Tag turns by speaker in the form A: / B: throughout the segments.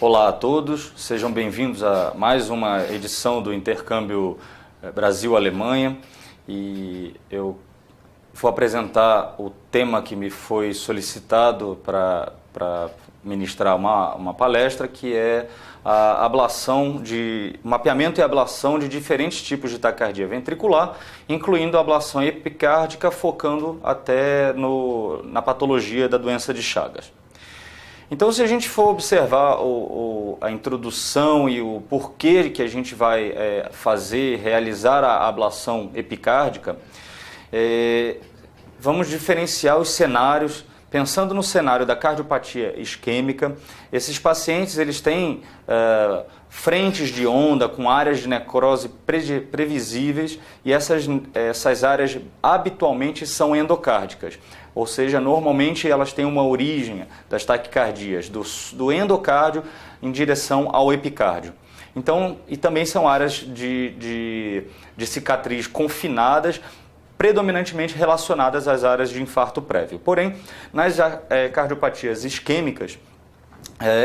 A: Olá a todos, sejam bem-vindos a mais uma edição do Intercâmbio Brasil-Alemanha e eu vou apresentar o tema que me foi solicitado para ministrar uma palestra, que é a mapeamento e ablação de diferentes tipos de taquicardia ventricular, incluindo a ablação epicárdica, focando até na patologia da doença de Chagas. Então, se a gente for observar a introdução e o porquê que a gente vai realizar a ablação epicárdica, vamos diferenciar os cenários. Pensando no cenário da cardiopatia isquêmica, esses pacientes eles têm frentes de onda com áreas de necrose previsíveis, e essas áreas habitualmente são endocárdicas, ou seja, normalmente elas têm uma origem das taquicardias do endocárdio em direção ao epicárdio. Então, e também são áreas de cicatriz confinadas, predominantemente relacionadas às áreas de infarto prévio. Porém, nas cardiopatias isquêmicas,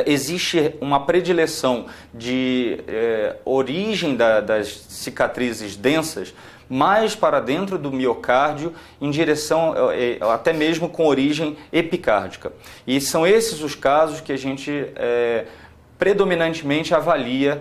A: existe uma predileção de origem das cicatrizes densas mais para dentro do miocárdio, em direção, até mesmo com origem epicárdica. E são esses os casos que a gente predominantemente avalia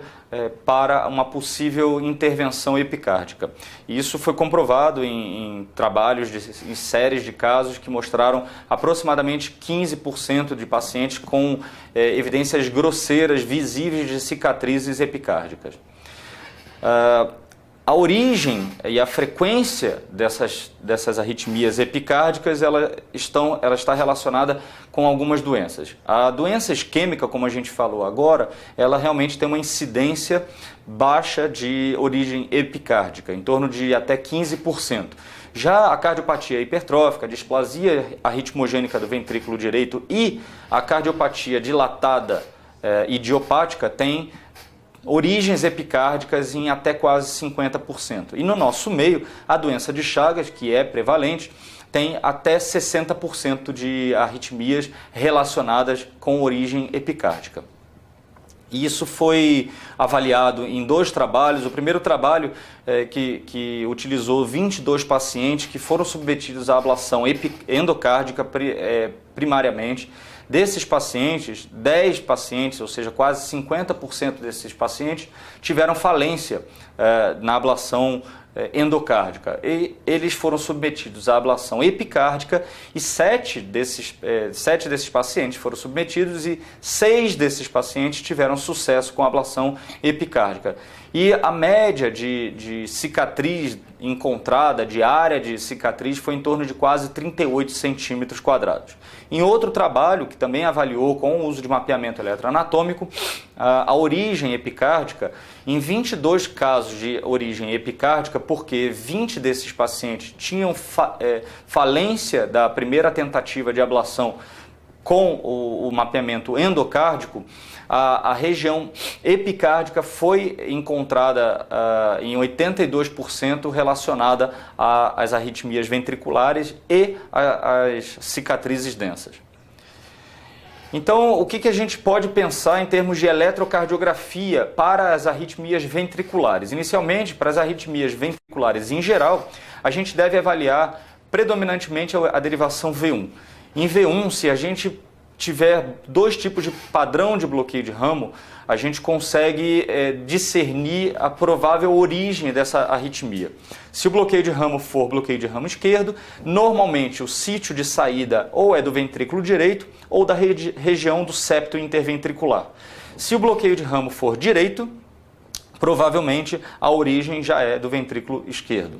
A: para uma possível intervenção epicárdica. E isso foi comprovado em trabalhos, em séries de casos que mostraram aproximadamente 15% de pacientes com evidências grosseiras, visíveis de cicatrizes epicárdicas. A origem e a frequência dessas arritmias epicárdicas ela está relacionada com algumas doenças. A doença isquêmica, como a gente falou agora, ela realmente tem uma incidência baixa de origem epicárdica, em torno de até 15%. Já a cardiopatia hipertrófica, a displasia arritmogênica do ventrículo direito e a cardiopatia dilatada idiopática tem origens epicárdicas em até quase 50%. E no nosso meio, a doença de Chagas, que é prevalente, tem até 60% de arritmias relacionadas com origem epicárdica. E isso foi avaliado em 2 trabalhos. O primeiro trabalho que utilizou 22 pacientes que foram submetidos à ablação endocárdica primariamente. Desses pacientes, 10 pacientes, ou seja, quase 50% desses pacientes, tiveram falência na ablação endocárdica. E eles foram submetidos à ablação epicárdica e 7 desses pacientes foram submetidos e 6 desses pacientes tiveram sucesso com a ablação epicárdica. E a média de cicatriz encontrada, de área de cicatriz, foi em torno de quase 38 centímetros quadrados. Em outro trabalho, que também avaliou com o uso de mapeamento eletroanatômico a origem epicárdica, em 22 casos de origem epicárdica, porque 20 desses pacientes tinham falência da primeira tentativa de ablação com o mapeamento endocárdico, a região epicárdica foi encontrada em 82% relacionada às arritmias ventriculares e às cicatrizes densas. Então, o que a gente pode pensar em termos de eletrocardiografia para as arritmias ventriculares? Inicialmente, para as arritmias ventriculares em geral, a gente deve avaliar predominantemente a derivação V1. Em V1, se a gente tiver 2 tipos de padrão de bloqueio de ramo, a gente consegue discernir a provável origem dessa arritmia. Se o bloqueio de ramo for bloqueio de ramo esquerdo, normalmente o sítio de saída ou é do ventrículo direito ou da região do septo interventricular. Se o bloqueio de ramo for direito, provavelmente a origem já é do ventrículo esquerdo.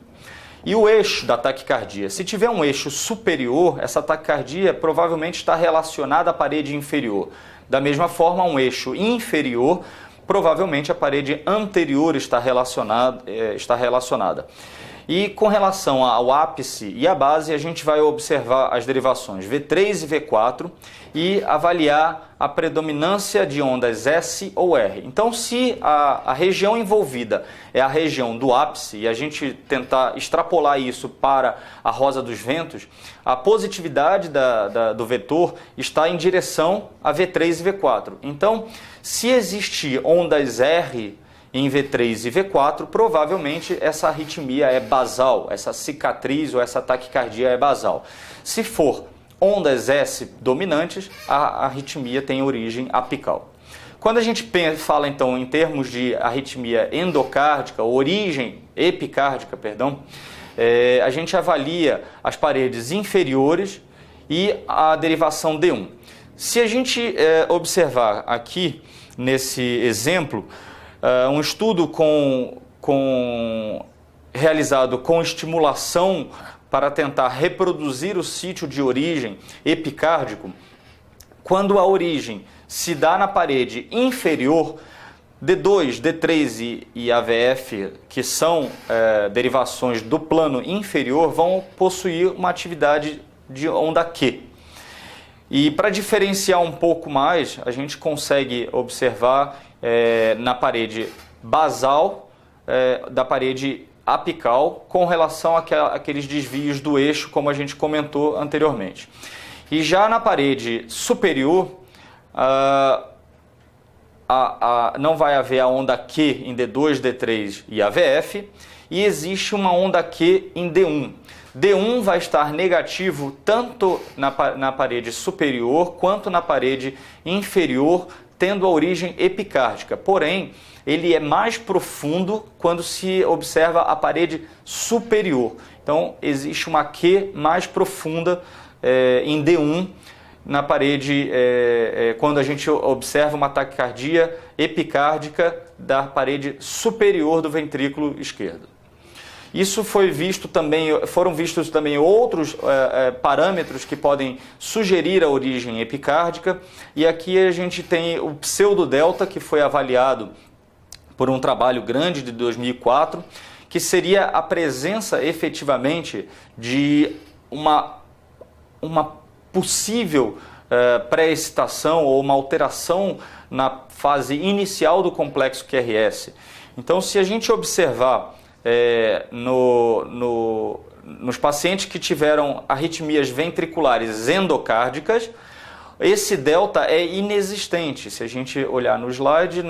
A: E o eixo da taquicardia? Se tiver um eixo superior, essa taquicardia provavelmente está relacionada à parede inferior. Da mesma forma, um eixo inferior, provavelmente a parede anterior está relacionada. E com relação ao ápice e à base, a gente vai observar as derivações V3 e V4 e avaliar a predominância de ondas S ou R. Então, se a região envolvida é a região do ápice e a gente tentar extrapolar isso para a rosa dos ventos, a positividade do vetor está em direção a V3 e V4. Então, Se existir ondas R em V3 e V4, provavelmente essa arritmia é basal, essa cicatriz ou essa taquicardia é basal. Se for ondas S dominantes, a arritmia tem origem apical. Quando a gente fala então em termos de arritmia endocárdica, origem epicárdica, perdão, a gente avalia as paredes inferiores e a derivação D1. Se a gente observar aqui nesse exemplo, um estudo realizado com estimulação para tentar reproduzir o sítio de origem epicárdico, quando a origem se dá na parede inferior, D2, D3 e AVF, que são derivações do plano inferior, vão possuir uma atividade de onda Q. E para diferenciar um pouco mais, a gente consegue observar na parede basal da parede apical com relação àqueles desvios do eixo, como a gente comentou anteriormente. E já na parede superior, não vai haver a onda Q em D2, D3 e AVF, e existe uma onda Q em D1. D1 vai estar negativo tanto na parede superior quanto na parede inferior, tendo a origem epicárdica. Porém, ele é mais profundo quando se observa a parede superior. Então, existe uma Q mais profunda em D1 na parede, quando a gente observa uma taquicardia epicárdica da parede superior do ventrículo esquerdo. Isso foi visto também, foram vistos também outros parâmetros que podem sugerir a origem epicárdica, e aqui a gente tem o pseudodelta, que foi avaliado por um trabalho grande de 2004, que seria a presença efetivamente de uma possível pré-excitação ou uma alteração na fase inicial do complexo QRS. Então, se a gente observar nos pacientes que tiveram arritmias ventriculares endocárdicas, esse delta é inexistente. Se a gente olhar no slide,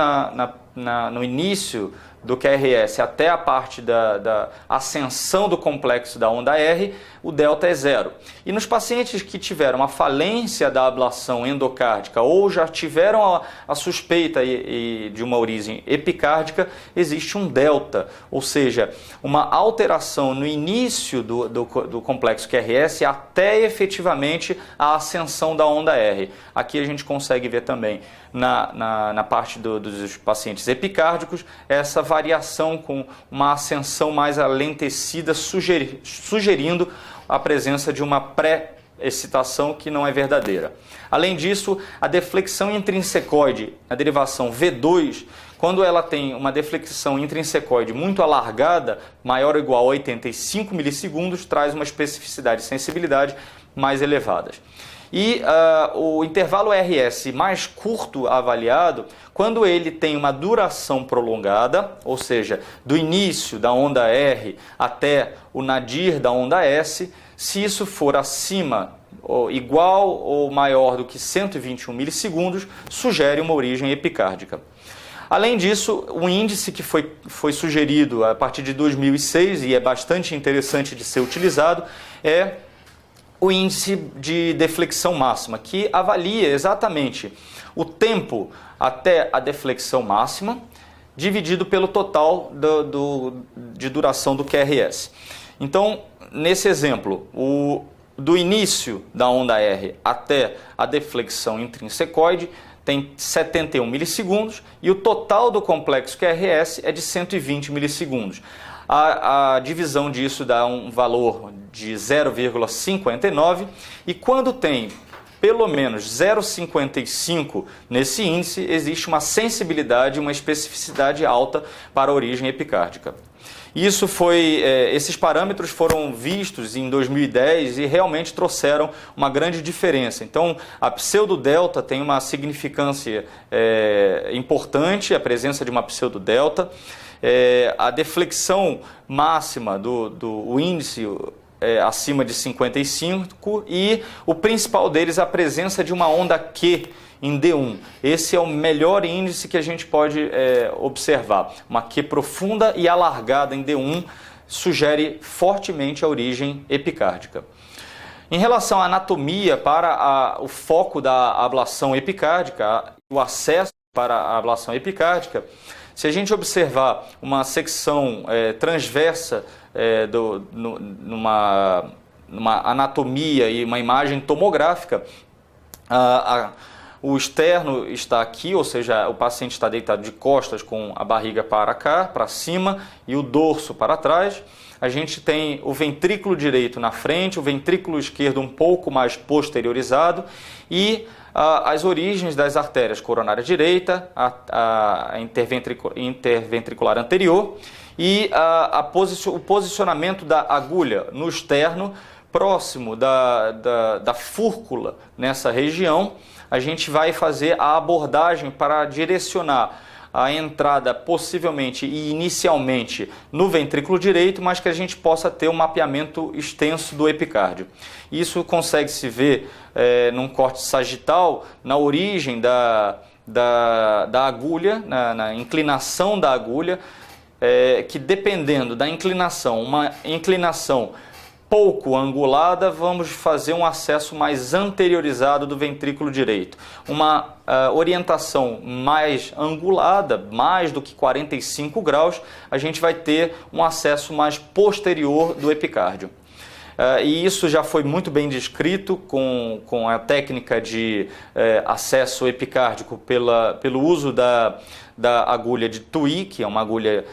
A: no início do QRS até a parte da ascensão do complexo da onda R, o delta é zero. E nos pacientes que tiveram a falência da ablação endocárdica ou já tiveram a suspeita de uma origem epicárdica, existe um delta, ou seja, uma alteração no início do complexo QRS até efetivamente a ascensão da onda R. Aqui a gente consegue ver também na parte dos pacientes epicárdicos essa variação com uma ascensão mais alentecida, sugerindo a presença de uma pré-excitação que não é verdadeira. Além disso, a deflexão intrinsecoide, a derivação V2, quando ela tem uma deflexão intrinsecoide muito alargada, maior ou igual a 85 milissegundos, traz uma especificidade e sensibilidade mais elevadas. E o intervalo RS mais curto avaliado, quando ele tem uma duração prolongada, ou seja, do início da onda R até o nadir da onda S, se isso for acima, ou igual ou maior do que 121 milissegundos, sugere uma origem epicárdica. Além disso, um índice que foi sugerido a partir de 2006 e é bastante interessante de ser utilizado é o índice de deflexão máxima, que avalia exatamente o tempo até a deflexão máxima dividido pelo total de duração do QRS. Então, nesse exemplo, do início da onda R até a deflexão intrinsecoide tem 71 milissegundos e o total do complexo QRS é de 120 milissegundos. A divisão disso dá um valor de 0,59 e quando tem pelo menos 0,55 nesse índice, existe uma sensibilidade e uma especificidade alta para a origem epicárdica. Esses parâmetros foram vistos em 2010 e realmente trouxeram uma grande diferença. Então, a pseudodelta tem uma significância importante, a presença de uma pseudodelta. A deflexão máxima do índice acima de 55 e o principal deles a presença de uma onda Q em D1. Esse é o melhor índice que a gente pode observar. Uma Q profunda e alargada em D1 sugere fortemente a origem epicárdica. Em relação à anatomia, para o foco da ablação epicárdica, o acesso para a ablação epicárdica, se a gente observar uma secção transversa numa anatomia e uma imagem tomográfica, o externo está aqui, ou seja, o paciente está deitado de costas com a barriga para cá, para cima, e o dorso para trás. A gente tem o ventrículo direito na frente, o ventrículo esquerdo um pouco mais posteriorizado e as origens das artérias coronária direita, a interventricular anterior e o posicionamento da agulha no externo, próximo da fúrcula nessa região. A gente vai fazer a abordagem para direcionar a entrada possivelmente e inicialmente no ventrículo direito, mas que a gente possa ter um mapeamento extenso do epicárdio. Isso consegue-se ver num corte sagital, na origem da agulha, na inclinação da agulha, que dependendo da inclinação, uma inclinação pouco angulada, vamos fazer um acesso mais anteriorizado do ventrículo direito. Uma orientação mais angulada, mais do que 45 graus, a gente vai ter um acesso mais posterior do epicárdio. E isso já foi muito bem descrito com a técnica de acesso epicárdico pelo uso da agulha de TUI, que é uma agulha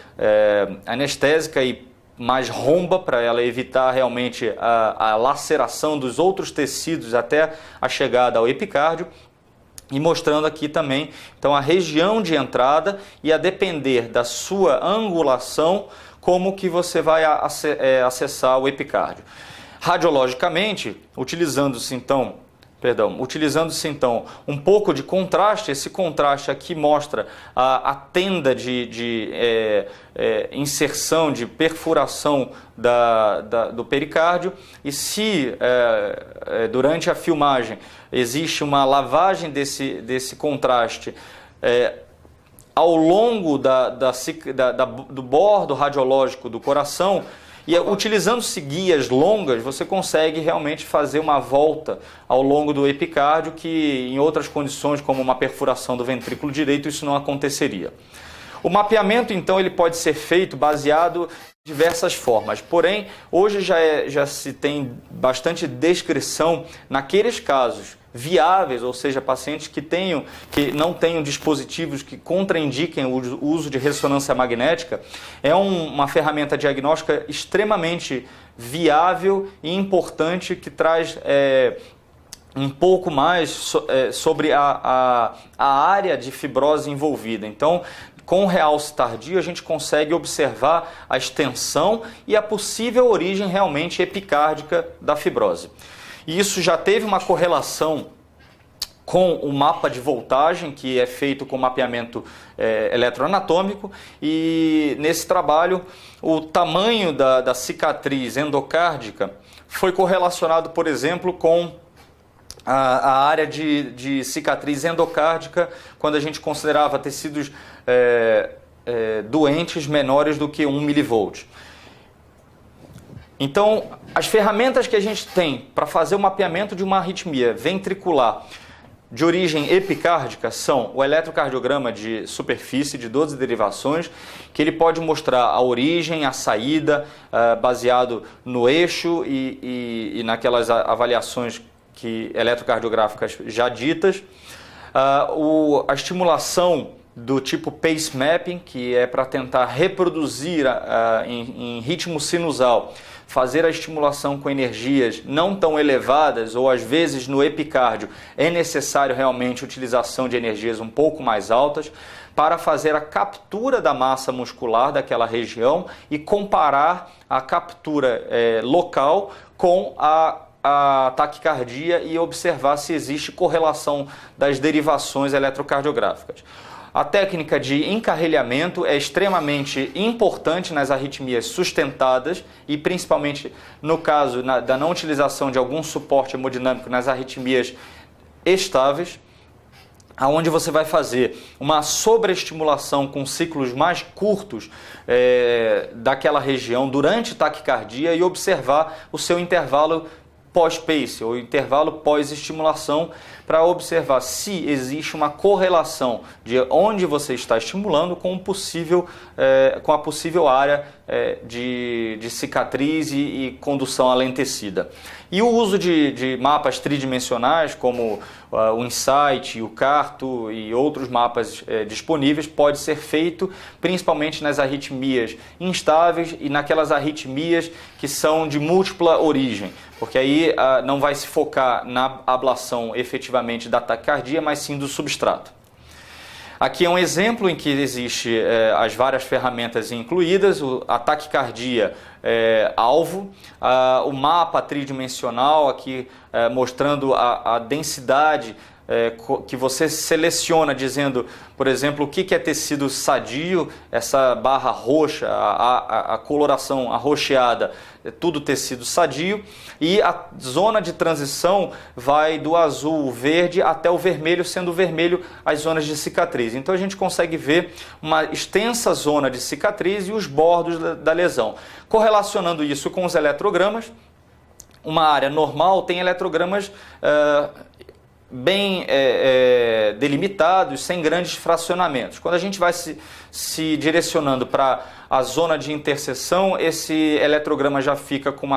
A: anestésica e mais romba, para ela evitar realmente a laceração dos outros tecidos até a chegada ao epicárdio. E mostrando aqui também então a região de entrada e, a depender da sua angulação, como que você vai acessar o epicárdio. Radiologicamente, utilizando-se então um pouco de contraste, esse contraste aqui mostra a tenda de inserção, de perfuração do pericárdio, e se durante a filmagem existe uma lavagem desse contraste ao longo do bordo radiológico do coração, e utilizando-se guias longas, você consegue realmente fazer uma volta ao longo do epicárdio, que em outras condições, como uma perfuração do ventrículo direito, isso não aconteceria. O mapeamento, então, ele pode ser feito baseado em diversas formas, porém, hoje já se tem bastante descrição naqueles casos viáveis, ou seja, pacientes que não tenham dispositivos que contraindiquem o uso de ressonância magnética. É uma ferramenta diagnóstica extremamente viável e importante, que traz um pouco mais sobre a área de fibrose envolvida. Então, com o realce tardio, a gente consegue observar a extensão e a possível origem realmente epicárdica da fibrose. E isso já teve uma correlação com o mapa de voltagem, que é feito com mapeamento eletroanatômico, e nesse trabalho o tamanho da cicatriz endocárdica foi correlacionado, por exemplo, com a área de cicatriz endocárdica, quando a gente considerava tecidos doentes menores do que 1 milivolt. Então, as ferramentas que a gente tem para fazer o mapeamento de uma arritmia ventricular de origem epicárdica são o eletrocardiograma de superfície de 12 derivações, que ele pode mostrar a origem, a saída, baseado no eixo e naquelas avaliações eletrocardiográficas já ditas. A estimulação do tipo pace mapping, que é para tentar reproduzir em ritmo sinusal, fazer a estimulação com energias não tão elevadas, ou às vezes no epicárdio é necessário realmente a utilização de energias um pouco mais altas, para fazer a captura da massa muscular daquela região e comparar a captura local com a taquicardia e observar se existe correlação das derivações eletrocardiográficas. A técnica de encarrilhamento é extremamente importante nas arritmias sustentadas e principalmente no caso da não utilização de algum suporte hemodinâmico nas arritmias estáveis. aonde você vai fazer uma sobreestimulação com ciclos mais curtos daquela região durante taquicardia e observar o seu intervalo pós-pace, ou intervalo pós-estimulação, para observar se existe uma correlação de onde você está estimulando com a possível área de cicatriz e condução alentecida. E o uso de mapas tridimensionais, como o Insight, o Carto e outros mapas disponíveis, pode ser feito principalmente nas arritmias instáveis e naquelas arritmias que são de múltipla origem, porque aí não vai se focar na ablação efetivamente da taquicardia, mas sim do substrato. Aqui é um exemplo em que existe as várias ferramentas incluídas, a taquicardia alvo, o mapa tridimensional aqui mostrando a densidade que você seleciona, dizendo, por exemplo, o que é tecido sadio, essa barra roxa, a coloração arroxeada, é tudo tecido sadio, e a zona de transição vai do azul, verde, até o vermelho, sendo o vermelho as zonas de cicatriz. Então a gente consegue ver uma extensa zona de cicatriz e os bordos da lesão. Correlacionando isso com os eletrogramas, uma área normal tem eletrogramas bem delimitados, sem grandes fracionamentos. Quando a gente vai se direcionando para a zona de interseção, esse eletrograma já fica com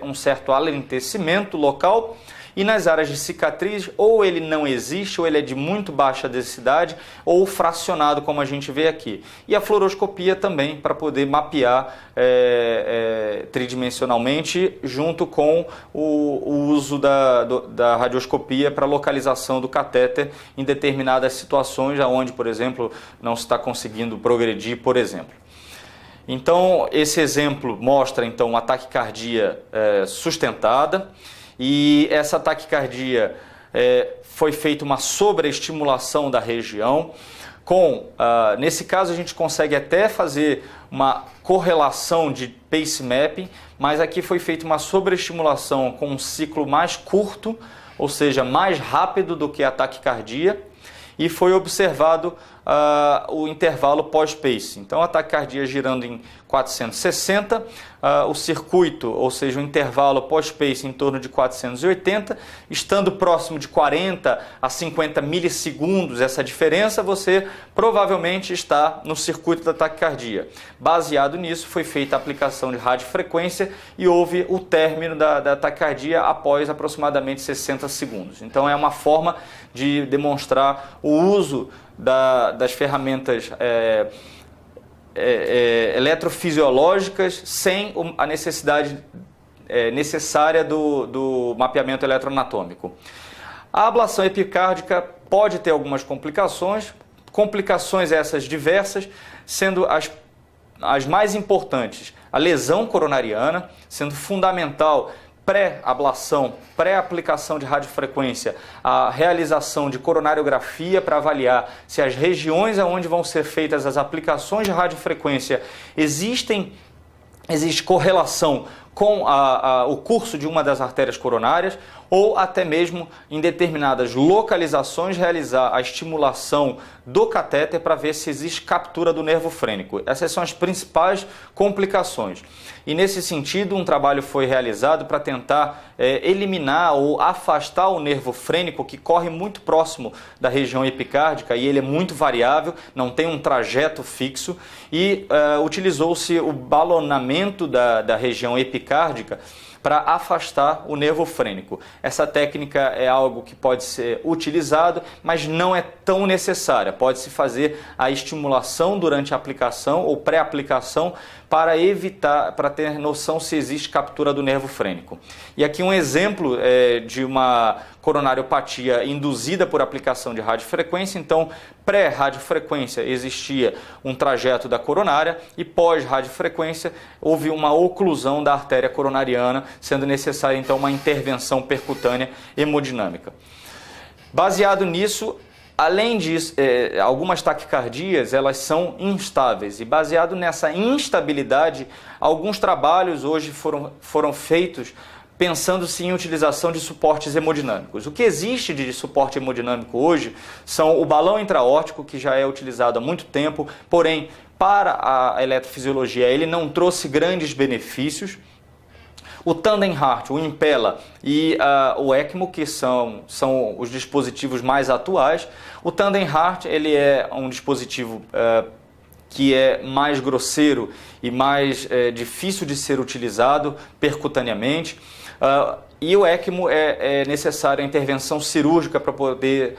A: um certo alentecimento local, e nas áreas de cicatriz, ou ele não existe, ou ele é de muito baixa densidade, ou fracionado, como a gente vê aqui. E a fluoroscopia também, para poder mapear tridimensionalmente, junto com o uso da radioscopia para localização do catéter em determinadas situações, onde, por exemplo, não se está conseguindo progredir, por exemplo. Então, esse exemplo mostra então uma taquicardia sustentada, e essa taquicardia foi feita uma sobreestimulação da região. Nesse caso, a gente consegue até fazer uma correlação de pace mapping, mas aqui foi feita uma sobreestimulação com um ciclo mais curto, ou seja, mais rápido do que a taquicardia, e foi observado o intervalo pós-pace. Então, a taquicardia girando em 460, o circuito, ou seja, o intervalo pós-pace em torno de 480, estando próximo de 40 a 50 milissegundos essa diferença, você provavelmente está no circuito da taquicardia. Baseado nisso, foi feita a aplicação de radiofrequência e houve o término da taquicardia após aproximadamente 60 segundos. Então, é uma forma de demonstrar o uso das ferramentas eletrofisiológicas sem a necessidade necessária do mapeamento eletroanatômico. A ablação epicárdica pode ter algumas complicações essas diversas, sendo as mais importantes a lesão coronariana, sendo fundamental pré-ablação, pré-aplicação de radiofrequência, a realização de coronariografia para avaliar se as regiões onde vão ser feitas as aplicações de radiofrequência existe correlação com o curso de uma das artérias coronárias, ou até mesmo em determinadas localizações realizar a estimulação do catéter para ver se existe captura do nervo frênico. Essas são as principais complicações. E nesse sentido, um trabalho foi realizado para tentar eliminar ou afastar o nervo frênico, que corre muito próximo da região epicárdica e ele é muito variável, não tem um trajeto fixo, e utilizou-se o balonamento da região epicárdica para afastar o nervo frênico. Essa técnica é algo que pode ser utilizado, mas não é tão necessária. Pode-se fazer a estimulação durante a aplicação ou pré-aplicação para evitar, para ter noção se existe captura do nervo frênico. E aqui um exemplo de uma coronariopatia induzida por aplicação de radiofrequência. Então, pré-radiofrequência existia um trajeto da coronária e pós-radiofrequência houve uma oclusão da artéria coronariana, sendo necessária então uma intervenção percutânea hemodinâmica. Baseado nisso, além disso, algumas taquicardias elas são instáveis, e baseado nessa instabilidade, alguns trabalhos hoje foram feitos pensando-se em utilização de suportes hemodinâmicos. O que existe de suporte hemodinâmico hoje são o balão intraórtico, que já é utilizado há muito tempo, porém, para a eletrofisiologia, ele não trouxe grandes benefícios. O Tandem Heart, o Impella e o ECMO, que são os dispositivos mais atuais. O Tandem Heart, ele é um dispositivo que é mais grosseiro e mais difícil de ser utilizado percutaneamente. E o ECMO é necessária a intervenção cirúrgica para poder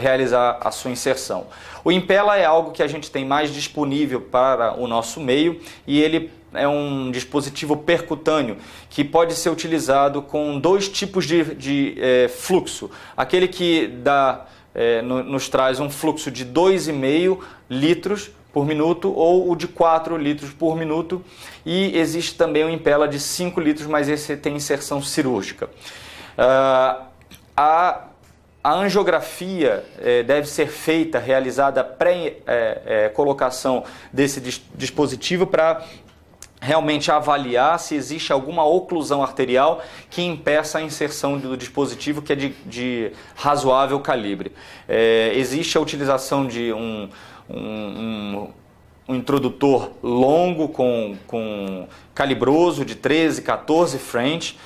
A: realizar a sua inserção. O Impella é algo que a gente tem mais disponível para o nosso meio e ele é um dispositivo percutâneo que pode ser utilizado com dois tipos de fluxo. Aquele que nos traz um fluxo de 2,5 litros por minuto ou o de 4 litros por minuto, e existe também o Impella de 5 litros, mas esse tem inserção cirúrgica. A angiografia deve ser feita, realizada pré-colocação desse dispositivo para realmente avaliar se existe alguma oclusão arterial que impeça a inserção do dispositivo, que é de razoável calibre. Existe a utilização de um introdutor longo com calibroso de 13, 14 French,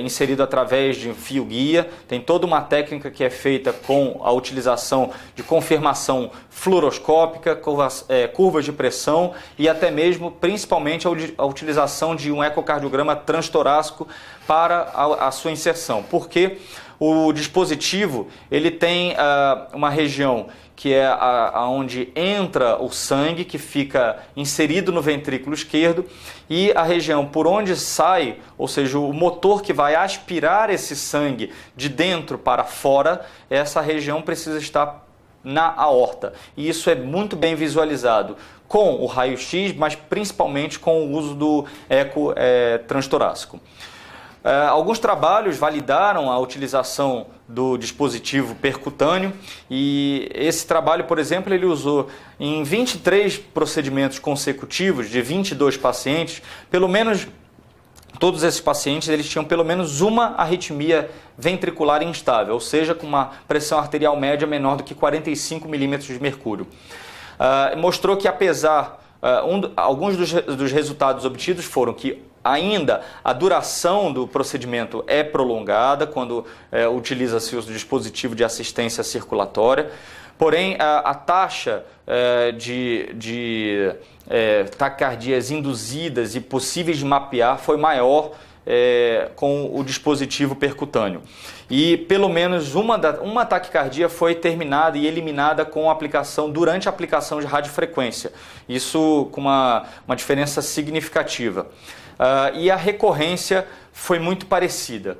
A: inserido através de um fio guia. Tem toda uma técnica que é feita com a utilização de confirmação fluoroscópica, curvas de pressão e até mesmo, principalmente, a utilização de um ecocardiograma transtorácico para a sua inserção. Porque o dispositivo ele tem uma região que é onde entra o sangue, que fica inserido no ventrículo esquerdo, e a região por onde sai, ou seja, o motor que vai aspirar esse sangue de dentro para fora, essa região precisa estar na aorta. E isso é muito bem visualizado com o raio-x, mas principalmente com o uso do eco transtorácico. Alguns trabalhos validaram a utilização do dispositivo percutâneo e esse trabalho, por exemplo, ele usou em 23 procedimentos consecutivos de 22 pacientes, pelo menos todos esses pacientes eles tinham pelo menos uma arritmia ventricular instável, ou seja, com uma pressão arterial média menor do que 45 milímetros de mercúrio. Mostrou que apesar, alguns dos resultados obtidos foram que ainda a duração do procedimento é prolongada quando utiliza-se o dispositivo de assistência circulatória, porém a taxa de taquicardias induzidas e possíveis de mapear foi maior com o dispositivo percutâneo. E pelo menos uma taquicardia foi terminada e eliminada com durante a aplicação de radiofrequência. Isso com uma diferença significativa. E a recorrência foi muito parecida,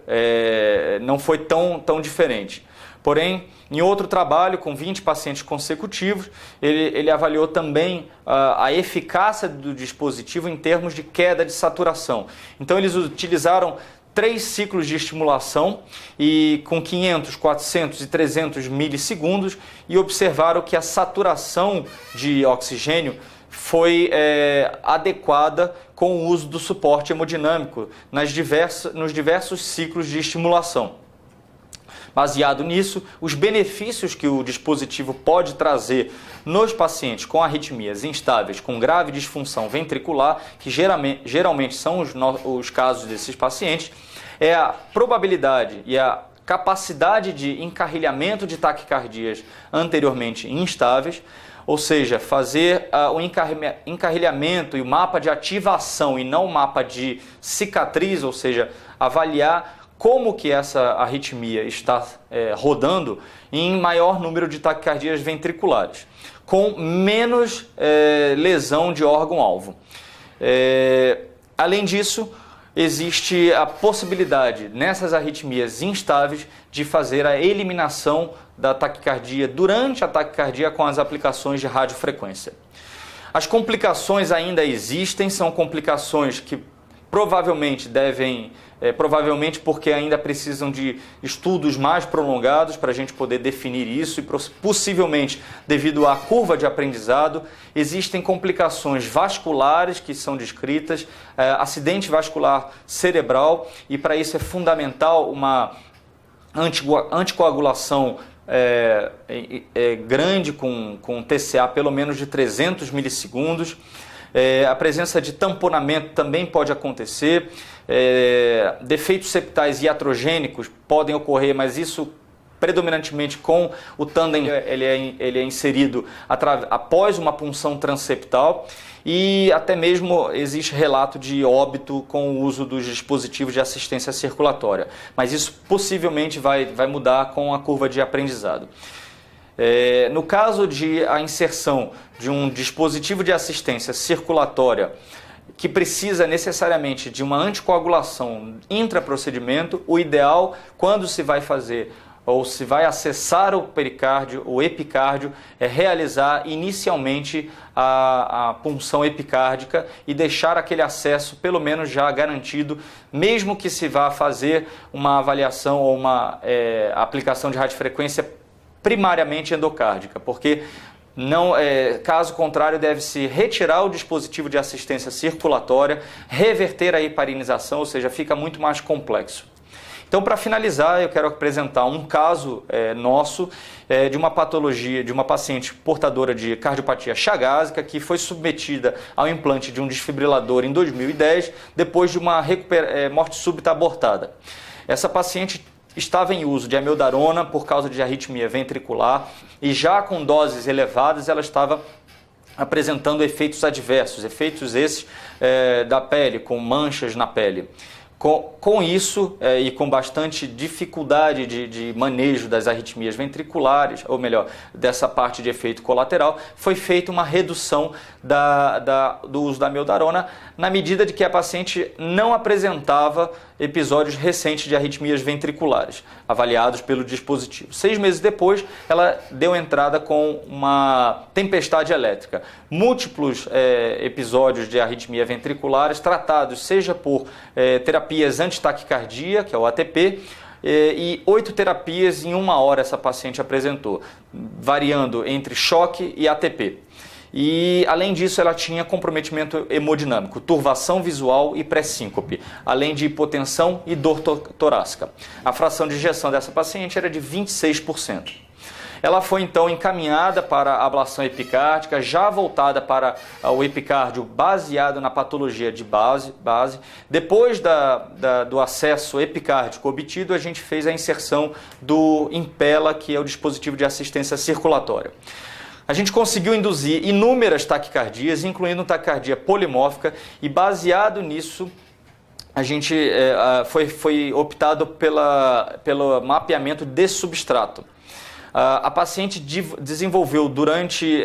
A: não foi tão diferente. Porém, em outro trabalho, com 20 pacientes consecutivos, ele avaliou também a eficácia do dispositivo em termos de queda de saturação. Então, eles utilizaram 3 ciclos de estimulação e com 500, 400 e 300 milissegundos e observaram que a saturação de oxigênio foi adequada com o uso do suporte hemodinâmico nos diversos ciclos de estimulação. Baseado nisso, os benefícios que o dispositivo pode trazer nos pacientes com arritmias instáveis, com grave disfunção ventricular, que geralmente são os casos desses pacientes, é a probabilidade e a capacidade de encarrilhamento de taquicardias anteriormente instáveis, ou seja, fazer o encarrilhamento e o mapa de ativação e não o mapa de cicatriz, ou seja, avaliar como que essa arritmia está rodando em maior número de taquicardias ventriculares, com menos lesão de órgão-alvo. Além disso, existe a possibilidade, nessas arritmias instáveis, de fazer a eliminação da taquicardia durante a taquicardia com as aplicações de radiofrequência. As complicações ainda existem, são complicações que provavelmente porque ainda precisam de estudos mais prolongados para a gente poder definir isso e possivelmente devido à curva de aprendizado, existem complicações vasculares que são descritas, acidente vascular cerebral, e para isso é fundamental uma anticoagulação grande com TCA pelo menos de 300 milissegundos. A presença de tamponamento também pode acontecer, defeitos septais iatrogênicos podem ocorrer, mas isso predominantemente com o tandem, ele é inserido após uma punção transeptal, e até mesmo existe relato de óbito com o uso dos dispositivos de assistência circulatória, mas isso possivelmente vai mudar com a curva de aprendizado. No caso de a inserção de um dispositivo de assistência circulatória que precisa necessariamente de uma anticoagulação intraprocedimento, o ideal, quando se vai fazer ou se vai acessar o pericárdio, o epicárdio, é realizar inicialmente a punção epicárdica e deixar aquele acesso pelo menos já garantido, mesmo que se vá fazer uma avaliação ou uma aplicação de radiofrequência primariamente endocárdica, porque caso contrário deve-se retirar o dispositivo de assistência circulatória, reverter a heparinização, ou seja, fica muito mais complexo. Então, para finalizar, eu quero apresentar um caso nosso de uma patologia, de uma paciente portadora de cardiopatia chagásica que foi submetida ao implante de um desfibrilador em 2010, depois de uma morte súbita abortada. Essa paciente estava em uso de amiodarona por causa de arritmia ventricular e já com doses elevadas ela estava apresentando efeitos adversos, efeitos esses da pele, com manchas na pele. Com isso e com bastante dificuldade de manejo das arritmias ventriculares, ou melhor, dessa parte de efeito colateral, foi feita uma redução do uso da amiodarona na medida de que a paciente não apresentava episódios recentes de arritmias ventriculares, avaliados pelo dispositivo. 6 meses depois, ela deu entrada com uma tempestade elétrica. Múltiplos episódios de arritmia ventriculares tratados, seja por terapias antitaquicardia, que é o ATP, e 8 terapias em 1 hora essa paciente apresentou, variando entre choque e ATP. E, além disso, ela tinha comprometimento hemodinâmico, turvação visual e pré-síncope, além de hipotensão e dor torácica. A fração de ejeção dessa paciente era de 26%. Ela foi, então, encaminhada para a ablação epicárdica, já voltada para o epicárdio baseado na patologia de base. Depois do acesso epicárdico obtido, a gente fez a inserção do Impella, que é o dispositivo de assistência circulatória. A gente conseguiu induzir inúmeras taquicardias, incluindo taquicardia polimórfica, e baseado nisso, a gente foi optado pelo mapeamento de substrato. A paciente desenvolveu durante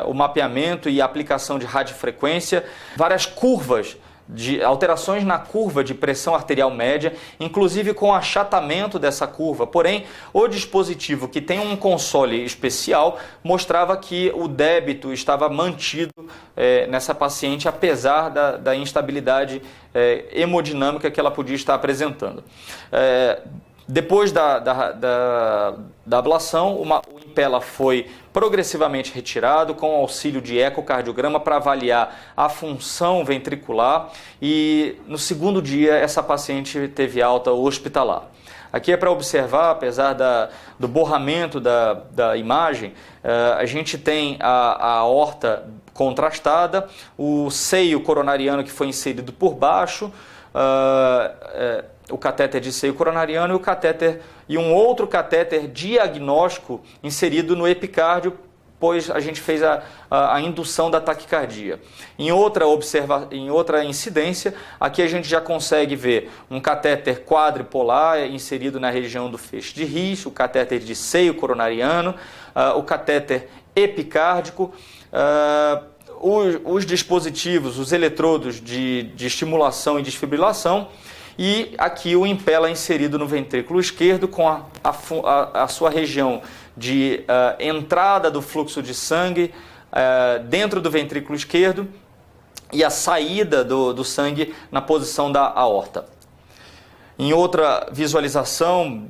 A: o mapeamento e a aplicação de radiofrequência várias curvas, de alterações na curva de pressão arterial média, inclusive com achatamento dessa curva. Porém, o dispositivo, que tem um console especial, mostrava que o débito estava mantido nessa paciente, apesar da instabilidade hemodinâmica que ela podia estar apresentando. Depois da ablação, o Impella foi progressivamente retirado com auxílio de ecocardiograma para avaliar a função ventricular, e no segundo dia essa paciente teve alta hospitalar. Aqui é para observar, apesar do borramento da imagem, a gente tem a aorta contrastada, o seio coronariano que foi inserido por baixo, o catéter de seio coronariano e um outro catéter diagnóstico inserido no epicárdio, pois a gente fez a indução da taquicardia. Em outra incidência, aqui a gente já consegue ver um catéter quadripolar inserido na região do feixe de Rhis, o catéter de seio coronariano, o catéter epicárdico, os dispositivos, os eletrodos de estimulação e desfibrilação, e aqui o Impella inserido no ventrículo esquerdo com a sua região de entrada do fluxo de sangue dentro do ventrículo esquerdo, e a saída do sangue na posição da aorta. Em outra visualização,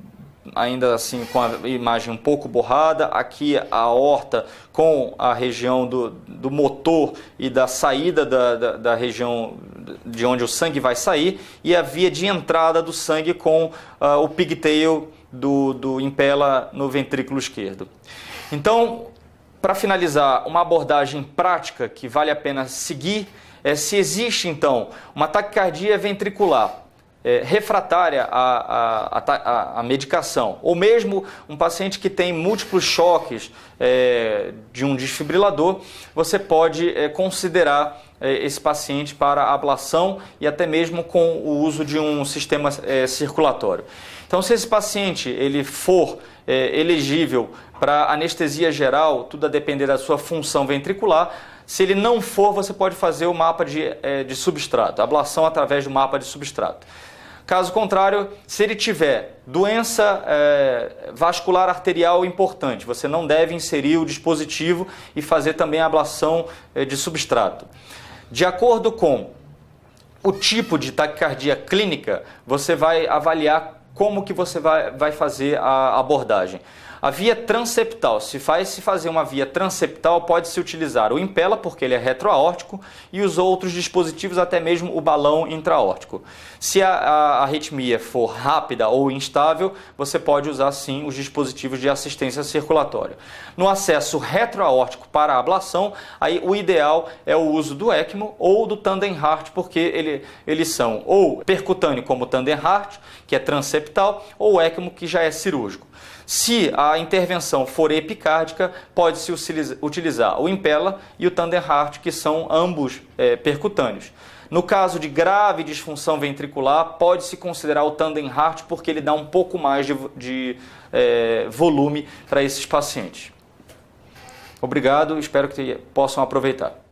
A: ainda assim com a imagem um pouco borrada, aqui a aorta com a região do motor e da saída da região de onde o sangue vai sair, e a via de entrada do sangue com o pigtail do impella no ventrículo esquerdo. Então, para finalizar, uma abordagem prática que vale a pena seguir é se existe então uma taquicardia ventricular refratária à medicação, ou mesmo um paciente que tem múltiplos choques de um desfibrilador, você pode considerar esse paciente para ablação e até mesmo com o uso de um sistema circulatório. Então, se esse paciente ele for elegível para anestesia geral, tudo a depender da sua função ventricular. Se ele não for, você pode fazer o mapa de substrato, ablação através do mapa de substrato. Caso contrário, se ele tiver doença vascular arterial importante, você não deve inserir o dispositivo e fazer também a ablação de substrato. De acordo com o tipo de taquicardia clínica, você vai avaliar como que você vai fazer a abordagem. A via transeptal, se fazer uma via transeptal, pode-se utilizar o impella, porque ele é retroaórtico, e os outros dispositivos, até mesmo o balão intraórtico. Se a arritmia for rápida ou instável, você pode usar sim os dispositivos de assistência circulatória. No acesso retroaórtico para a ablação, aí o ideal é o uso do ECMO ou do Tandem Heart, porque eles são ou percutâneo como o Tandem Heart, que é transeptal, ou o ECMO, que já é cirúrgico. Se a intervenção for epicárdica, pode-se utilizar o impella e o Tandem Heart, que são ambos percutâneos. No caso de grave disfunção ventricular, pode-se considerar o Tandem Heart, porque ele dá um pouco mais de volume para esses pacientes. Obrigado, espero que possam aproveitar.